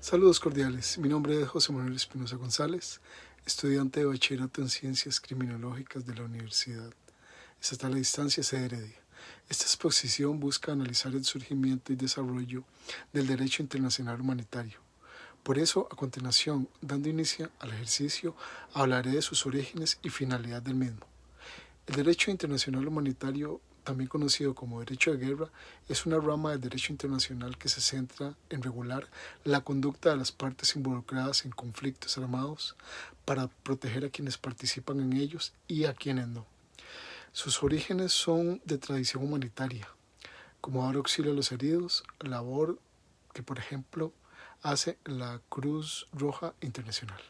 Saludos cordiales, mi nombre es José Manuel Espinosa González, estudiante de Bachillerato en Ciencias Criminológicas de la Universidad Estatal a Distancia sede Heredia. Esta exposición busca analizar el surgimiento y desarrollo del derecho internacional humanitario. Por eso, a continuación, dando inicio al ejercicio, hablaré de sus orígenes y finalidad del mismo. El derecho internacional humanitario, también conocido como derecho de guerra, es una rama del derecho internacional que se centra en regular la conducta de las partes involucradas en conflictos armados para proteger a quienes participan en ellos y a quienes no. Sus orígenes son de tradición humanitaria, como dar auxilio a los heridos, labor que, por ejemplo, hace la Cruz Roja Internacional.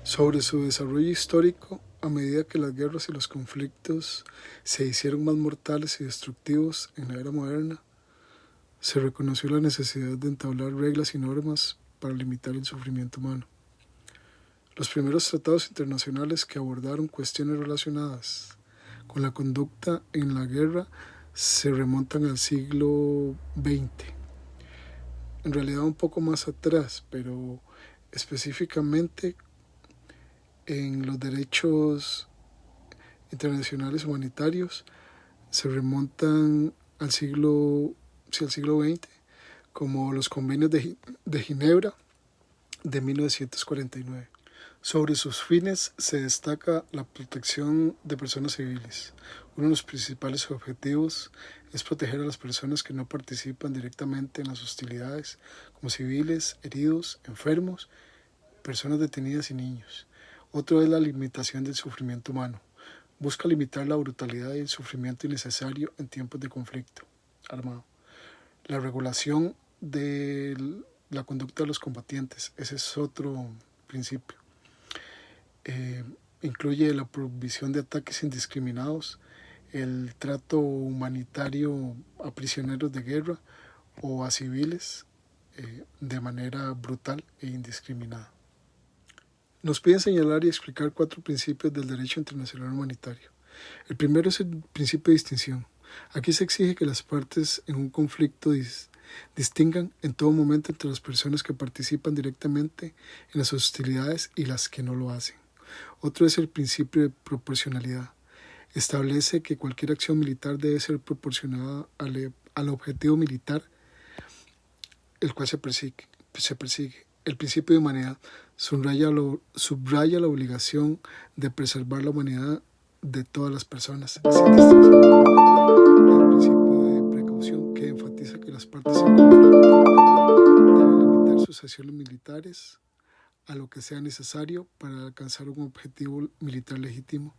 Sobre su desarrollo histórico, a medida que las guerras y los conflictos se hicieron más mortales y destructivos en la era moderna, se reconoció la necesidad de entablar reglas y normas para limitar el sufrimiento humano. Los primeros tratados internacionales que abordaron cuestiones relacionadas con la conducta en la guerra se remontan al siglo XX. En realidad un poco más atrás, pero específicamente en los derechos internacionales humanitarios se remontan al siglo XX, como los convenios de Ginebra de 1949. Sobre sus fines se destaca la protección de personas civiles. Uno de los principales objetivos es proteger a las personas que no participan directamente en las hostilidades, como civiles, heridos, enfermos, personas detenidas y niños. Otro es la limitación del sufrimiento humano. Busca limitar la brutalidad y el sufrimiento innecesario en tiempos de conflicto armado. La regulación de la conducta de los combatientes, ese es otro principio. Incluye la prohibición de ataques indiscriminados, el trato humanitario a prisioneros de guerra o a civiles de manera brutal e indiscriminada. Nos piden señalar y explicar 4 principios del derecho internacional humanitario. El primero es el principio de distinción. Aquí se exige que las partes en un conflicto distingan en todo momento entre las personas que participan directamente en las hostilidades y las que no lo hacen. Otro es el principio de proporcionalidad. Establece que cualquier acción militar debe ser proporcionada al objetivo militar el cual se persigue. El principio de humanidad subraya la obligación de preservar la humanidad de todas las personas, sin distinción. El principio de precaución, que enfatiza que las partes en conflicto deben limitar sus acciones militares a lo que sea necesario para alcanzar un objetivo militar legítimo,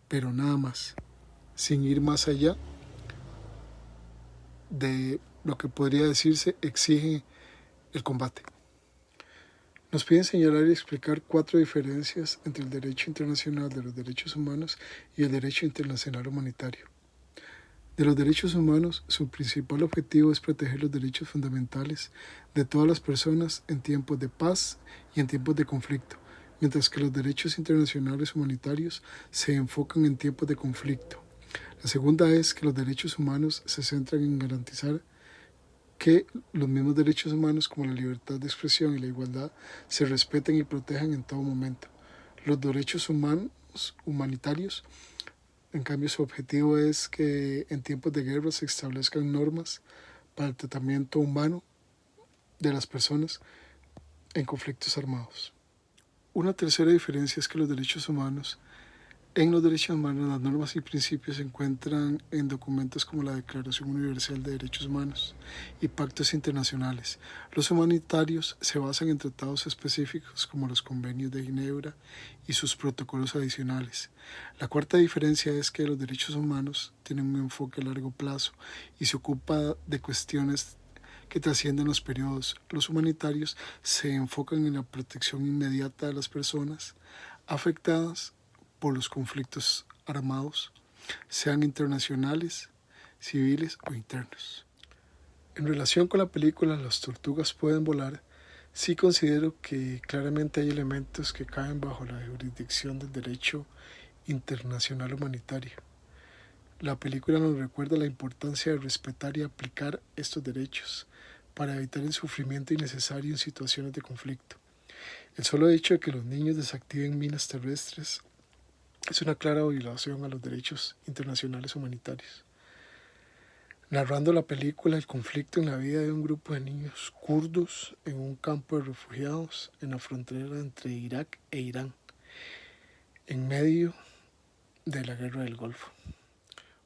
pero nada más, sin ir más allá de lo que podría decirse exige el combate. Nos piden señalar y explicar 4 diferencias entre el derecho internacional de los derechos humanos y el derecho internacional humanitario. De los derechos humanos, su principal objetivo es proteger los derechos fundamentales de todas las personas en tiempos de paz y en tiempos de conflicto, mientras que los derechos internacionales humanitarios se enfocan en tiempos de conflicto. La segunda es que los derechos humanos se centran en garantizar que los mismos derechos humanos como la libertad de expresión y la igualdad se respeten y protejan en todo momento. Los derechos humanitarios, en cambio, su objetivo es que en tiempos de guerra se establezcan normas para el tratamiento humano de las personas en conflictos armados. Una tercera diferencia es que en los derechos humanos, las normas y principios se encuentran en documentos como la Declaración Universal de Derechos Humanos y pactos internacionales. Los humanitarios se basan en tratados específicos como los convenios de Ginebra y sus protocolos adicionales. La cuarta diferencia es que los derechos humanos tienen un enfoque a largo plazo y se ocupa de cuestiones que trascienden los periodos. Los humanitarios se enfocan en la protección inmediata de las personas afectadas por los conflictos armados, sean internacionales, civiles o internos. En relación con la película Las tortugas pueden volar, sí considero que claramente hay elementos que caen bajo la jurisdicción del derecho internacional humanitario. La película nos recuerda la importancia de respetar y aplicar estos derechos, para evitar el sufrimiento innecesario en situaciones de conflicto. El solo hecho de que los niños desactiven minas terrestres es una clara violación a los derechos internacionales humanitarios. Narrando la película el conflicto en la vida de un grupo de niños kurdos en un campo de refugiados en la frontera entre Irak e Irán, en medio de la guerra del Golfo.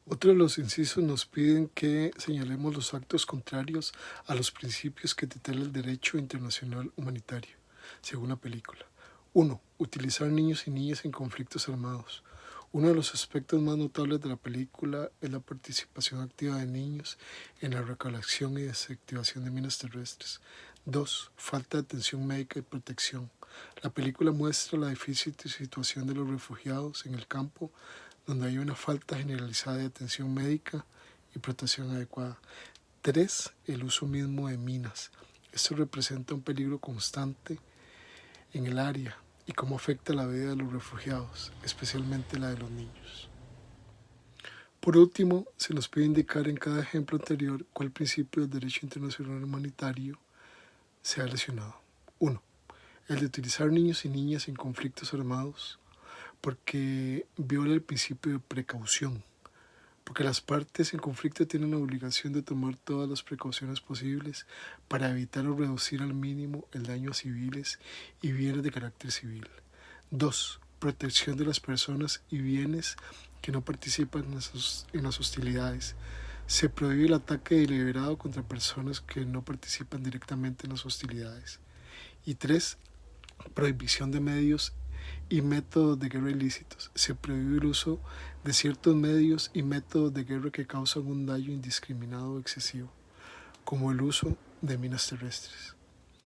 Otro de los incisos nos piden que señalemos los actos contrarios a los principios que tutela el derecho internacional humanitario, según la película. 1. Utilizar niños y niñas en conflictos armados. Uno de los aspectos más notables de la película es la participación activa de niños en la recolección y desactivación de minas terrestres. 2. Falta de atención médica y protección. La película muestra la difícil situación de los refugiados en el campo, donde hay una falta generalizada de atención médica y protección adecuada. 3. El uso mismo de minas. Esto representa un peligro constante en el área y cómo afecta la vida de los refugiados, especialmente la de los niños. Por último, se nos pide indicar en cada ejemplo anterior cuál principio del derecho internacional humanitario se ha lesionado. 1. El de utilizar niños y niñas en conflictos armados, porque viola el principio de precaución, porque las partes en conflicto tienen la obligación de tomar todas las precauciones posibles para evitar o reducir al mínimo el daño a civiles y bienes de carácter civil. 2. Protección de las personas y bienes que no participan en las hostilidades. Se prohíbe el ataque deliberado contra personas que no participan directamente en las hostilidades. Y 3. Prohibición de medios y métodos de guerra ilícitos. Se prohíbe el uso de ciertos medios y métodos de guerra que causan un daño indiscriminado o excesivo, como el uso de minas terrestres.